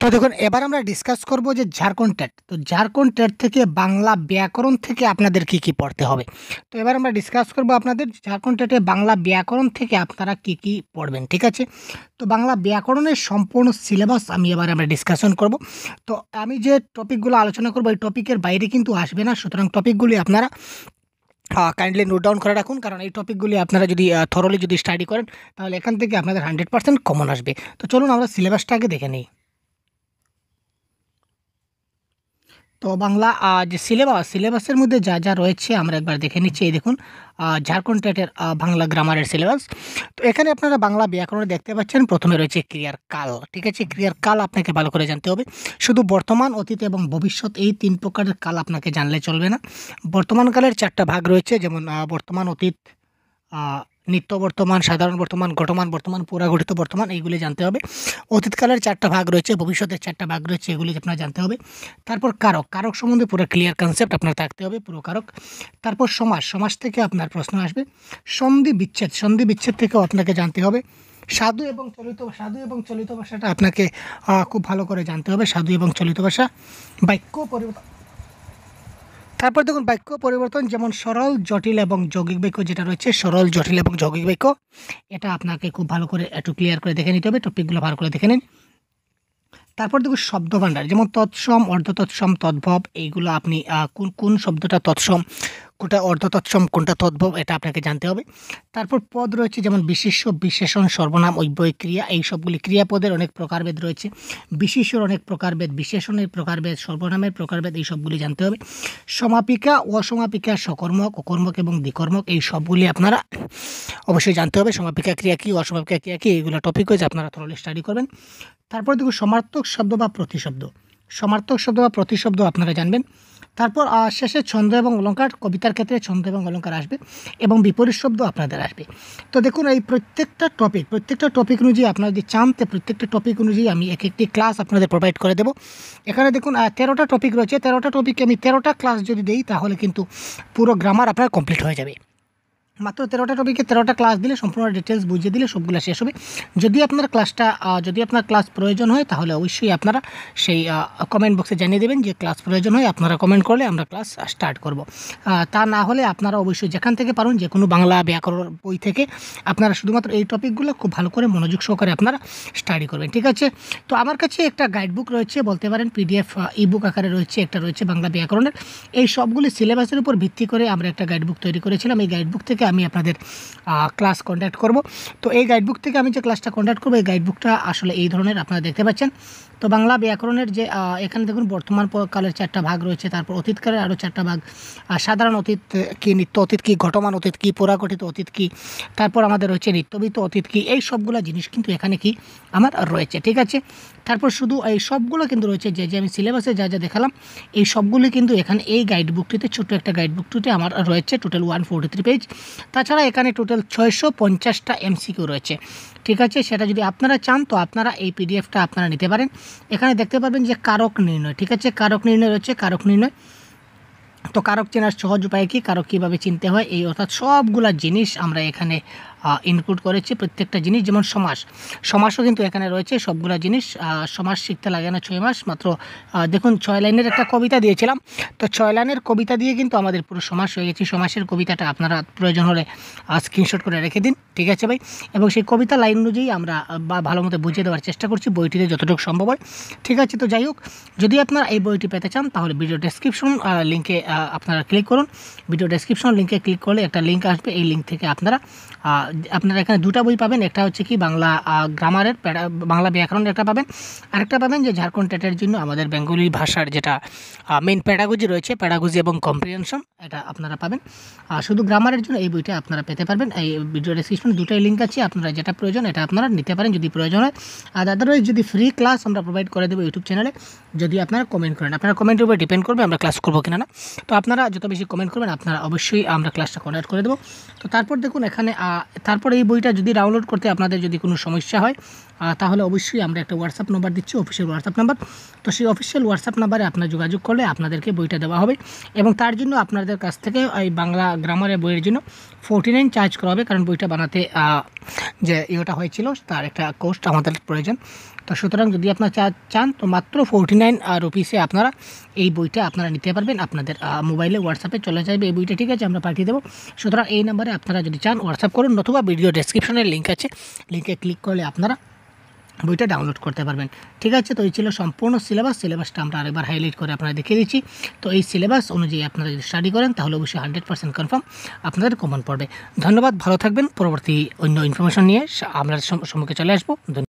তো দেখুন এবার আমরা ডিসকাস করব যে ঝাড়খণ্ড টেট। তো ঝাড়খণ্ড টেট থেকে বাংলা ব্যাকরণ থেকে আপনাদের কি, কি পড়তে হবে। তো এবার আমরা ডিসকাস করব আপনাদের ঝাড়খণ্ড টেটে বাংলা ব্যাকরণ থেকে আপনারা কি, কি পড়বেন, ঠিক আছে? তো বাংলা ব্যাকরণের সম্পূর্ণ সিলেবাস আমরা ডিসকাশন করব। তো আমি যে টপিকগুলো আলোচনা করব এই টপিকের বাইরে কিন্তু আসবে না। সুতরাং টপিকগুলি আপনারা কাইন্ডলি নোট ডাউন করে রাখুন, কারণ এই টপিকগুলি আপনারা যদি থরলি যদি স্টাডি করেন তাহলে এখান থেকে আপনাদের 100% কমন আসবে। তো চলুন আমরা সিলেবাসটা আগে দেখে নিই। তো বাংলা যে সিলেবাসের মধ্যে যা যা রয়েছে আমরা একবার দেখে নিচ্ছি। এই দেখুন ঝাড়খণ্ড টেটের বাংলা গ্রামারের সিলেবাস। তো এখানে আপনারা বাংলা ব্যাকরণে দেখতে পাচ্ছেন প্রথমে রয়েছে ক্রিয়ার কাল, ঠিক আছে? ক্রিয়ার কাল আপনাকে ভালো করে জানতে হবে। শুধু বর্তমান, অতীত এবং ভবিষ্যৎ এই ৩ প্রকারের কাল আপনাকে জানলে চলবে না। বর্তমান কালের ৪টা ভাগ রয়েছে, যেমন বর্তমান, অতীত, আ নিত্য বর্তমান, সাধারণ বর্তমান, ঘটমান বর্তমান, পুরাঘটিত বর্তমান, এইগুলি জানতে হবে। অতীতকালের ৪টা ভাগ রয়েছে, ভবিষ্যতের 4টা ভাগ রয়েছে, এগুলি আপনার জানতে হবে। তারপর কারক, কারক সম্বন্ধে পুরো ক্লিয়ার কনসেপ্ট আপনার থাকতে হবে, পুরো কারক। তারপর সমাস, সমাস থেকে আপনার প্রশ্ন আসবে। সন্ধি বিচ্ছেদ, সন্ধি বিচ্ছেদ থেকেও আপনাকে জানতে হবে। সাধু এবং চলিত ভাষাটা আপনাকে খুব ভালো করে জানতে হবে, সাধু এবং চলিত ভাষা। বাক্য পরিবর্তন, তারপর দেখুন বাক্য পরিবর্তন, যেমন সরল, জটিল এবং যৌগিক বাক্য যেটা রয়েছে, সরল, জটিল এবং যৌগিক বাক্য, এটা আপনাকে খুব ভালো করে একটু ক্লিয়ার করে দেখে নিতে হবে। টপিকগুলো ভালো করে দেখে নিন। তারপর দেখুন শব্দভাণ্ডার, যেমন তৎসম, অর্ধতৎসম, তদ্ভব, এইগুলো আপনি কোন কোন শব্দটা তৎসম, কোনটা অর্ধতৎসম, কোনটা তদ্ভব, এটা আপনাকে জানতে হবে। তারপর পদ রয়েছে, যেমন বিশেষ্য, বিশেষণ, সর্বনাম, অব্যয়, ক্রিয়া, এই সবগুলি ক্রিয়াপদের অনেক প্রকারভেদ রয়েছে। বিশেষ্যর অনেক প্রকারভেদ, বিশেষণের প্রকারভেদ, সর্বনামের প্রকারভেদ, এই সবগুলি জানতে হবে। সমাপিকা, অসমাপিকা, সকর্মক, অকর্মক এবং দ্বিকর্মক, এই সবগুলি আপনারা অবশ্যই জানতে হবে। সমাপিকা ক্রিয়া কী, অসমাপিকা ক্রিয়া কী, এইগুলো টপিক হয়েছে, আপনারা থরলি স্টাডি করবেন। তারপর দেখুন সমার্থক শব্দ বা প্রতিশব্দ, সমার্থক শব্দ বা প্রতিশব্দ আপনারা জানবেন। তারপর শেষে ছন্দ এবং অলঙ্কার, কবিতার ক্ষেত্রে ছন্দ এবং অলঙ্কার আসবে এবং বিপরীত শব্দ আপনাদের আসবে। তো দেখুন এই প্রত্যেকটা টপিক অনুযায়ী আপনারা যদি চান তো প্রত্যেকটা টপিক অনুযায়ী আমি এক একটি ক্লাস আপনাদের প্রোভাইড করে দেবো। এখানে দেখুন 13টা টপিক রয়েছে, 13টা টপিকে আমি 13টা ক্লাস যদি দিই তাহলে কিন্তু পুরো গ্রামার আপনার কমপ্লিট হয়ে যাবে। মাত্র 13টা টপিকে 13টা ক্লাস দিলে, সম্পূর্ণ ডিটেলস বুঝিয়ে দিলে সবগুলো শেষ হবে। যদি আপনার ক্লাস প্রয়োজন হয় তাহলে অবশ্যই আপনারা সেই কমেন্ট বক্সে জানিয়ে দেবেন যে ক্লাস প্রয়োজন হয়, আপনারা কমেন্ট করলে আমরা ক্লাস স্টার্ট করব। তা না হলে আপনারা অবশ্যই যেখান থেকে পারুন, যে কোনো বাংলা ব্যাকরণ বই থেকে আপনারা শুধুমাত্র এই টপিকগুলো খুব ভালো করে মনোযোগ সহকারে আপনারা স্টাডি করবেন, ঠিক আছে? তো আমার কাছে একটা গাইডবুক রয়েছে, বলতে পারেন পিডিএফ ইবুক আকারে রয়েছে, একটা রয়েছে বাংলা ব্যাকরণের। এই সবগুলি সিলেবাসের উপর ভিত্তি করে আমরা একটা গাইডবুক তৈরি করেছিলাম। এই গাইডবুক থেকে আমি আপনাদের ক্লাস কন্ডাক্ট করব। তো এই গাইডবুক থেকে আমি যে ক্লাসটা কন্ডাক্ট করবো, এই গাইডবুকটা আসলে এই ধরনের আপনারা দেখতে পাচ্ছেন। তো বাংলা ব্যাকরণের যে এখানে দেখুন বর্তমান কালের 4টা ভাগ রয়েছে, তারপর অতীতকালের আরও 4টা ভাগ, সাধারণ অতীত কী, নিত্য অতীত কী, ঘটমান অতীত কী, পুরাগঠিত অতীত কী, তারপর আমাদের রয়েছে নিত্যবিত অতীত কী, এই সবগুলো জিনিস কিন্তু এখানে কি আমার রয়েছে, ঠিক আছে? তারপর শুধু এই সবগুলো কিন্তু রয়েছে, যে আমি সিলেবাসে যা যা দেখালাম এই সবগুলি কিন্তু এখানে এই গাইডবুকটিতে, ছোট্ট একটা গাইডবুকটিতে আমার রয়েছে। Total 143 page. তাছাড়া এখানে টোটাল 650টা এমসিকিউ রয়েছে, ঠিক আছে? সেটা যদি আপনারা চান তো আপনারা এই পিডিএফটা আপনারা নিতে পারেন। এখানে দেখতে পাবেন যে কারক নির্ণয়, ঠিক আছে? কারক নির্ণয় রয়েছে, কারক নির্ণয়। তো কারক চেনার সহজ উপায় কী, কারক কীভাবে চিনতে হয়, এই অর্থাৎ সবগুলা জিনিস আমরা এখানে ইনক্লুড করেছি, প্রত্যেকটা জিনিস। যেমন সমাসও কিন্তু এখানে রয়েছে, সবগুলা জিনিস। সমাস শিখতে লাগে না 6 মাস মাত্র। দেখুন 6 লাইনের একটা কবিতা দিয়েছিলাম, তো 6 লাইনের কবিতা দিয়ে কিন্তু আমাদের পুরো সমাস হয়ে গেছে। সমাসের কবিতাটা আপনারা প্রয়োজন হলে স্ক্রিনশট করে রেখে দিন, ঠিক আছে ভাই? এবং সেই কবিতা লাইন অনুযায়ী আমরা ভালো মতো বুঝিয়ে দেওয়ার চেষ্টা করছি বইটিতে যতটুকু সম্ভব হয়, ঠিক আছে? তো যাই হোক, যদি আপনারা এই বইটি পেতে চান তাহলে ভিডিও ডেসক্রিপশন লিঙ্কে আপনারা ক্লিক করুন। ভিডিও ডেসক্রিপশন লিঙ্কে ক্লিক করলে একটা লিঙ্ক আসবে, এই লিঙ্ক থেকে আপনারা এখানে 2টা বই পাবেন। একটা হচ্ছে কি বাংলা গ্রামারের বাংলা ব্যাকরণের একটা পাবেন, আরেকটা পাবেন যে ঝাড়খণ্ড টেটের জন্য আমাদের বেঙ্গলি ভাষার যেটা মেইন প্যাডাগজি রয়েছে, প্যাডাগজি এবং কম্প্রিহেনশন, এটা আপনারা পাবেন। শুধু গ্রামারের জন্য এই বইটা আপনারা পেতে পারবেন। এই ভিডিও ডেসক্রিপশনে 2টাই লিঙ্ক আছে, আপনারা যেটা প্রয়োজন এটা আপনারা নিতে পারেন যদি প্রয়োজন হয়। আর আদারওয়াইজ যদি ফ্রি ক্লাস আমরা প্রোভাইড করে দেবো ইউটিউব চ্যানেলে, যদি আপনারা কমেন্ট করেন। আপনার কমেন্টের উপর ডিপেন্ড করবে আমরা ক্লাস করবো কিনা না। তো আপনারা যত বেশি কমেন্ট করবেন আপনারা অবশ্যই আমরা ক্লাসটা কন্ডাক্ট করে দেবো। তো তারপর দেখুন এখানে তারপর এই বইটা যদি ডাউনলোড করতে আপনাদের যদি কোনো সমস্যা হয় তাহলে অবশ্যই আমরা একটা হোয়াটসঅ্যাপ নাম্বার দিচ্ছি, অফিসিয়াল হোয়াটসঅ্যাপ নাম্বার। তো সেই অফিসিয়াল হোয়াটসঅ্যাপ নাম্বারে আপনারা যোগাযোগ করলে আপনাদেরকে বইটা দেওয়া হবে, এবং তার জন্য আপনাদের কাছ থেকে এই বাংলা গ্রামারের বইয়ের জন্য 49 চার্জ করা হবে, কারণ বইটা বানাতে যে ইয়েটা হয়েছিল তার একটা কোস্ট আমাদের প্রয়োজন। তো সুতরাং যদি আপনারা চান তো মাত্র 49 রুপিসে আপনারা এই বইটা আপনারা নিতে পারবেন। আপনাদের মোবাইলে হোয়াটসঅ্যাপে চলে যাবে এই বইটা, ঠিক আছে, আমরা পাঠিয়ে দেবো। সুতরাং এই নাম্বারে আপনারা যদি চান হোয়াটসঅ্যাপ করুন, নতুবা ভিডিও ডেসক্রিপশনে লিঙ্ক আছে, লিঙ্কে ক্লিক করলে আপনারা বইটা ডাউনলোড করতে পারবেন, ঠিক আছে। তো এই ছিল সম্পূর্ণ সিলেবাসটা আমরা আরেকবার হাইলাইট করে আপনারা দেখিয়ে দিচ্ছি। তো এই সিলেবাস অনুযায়ী আপনারা যদি স্টাডি করেন তাহলে অবশ্যই 100% কনফার্ম আপনাদের কমন পড়বে। ধন্যবাদ, ভালো থাকবেন। পরবর্তী অন্য ইনফরমেশন নিয়ে আমরা সম্মুখে চলে আসবো।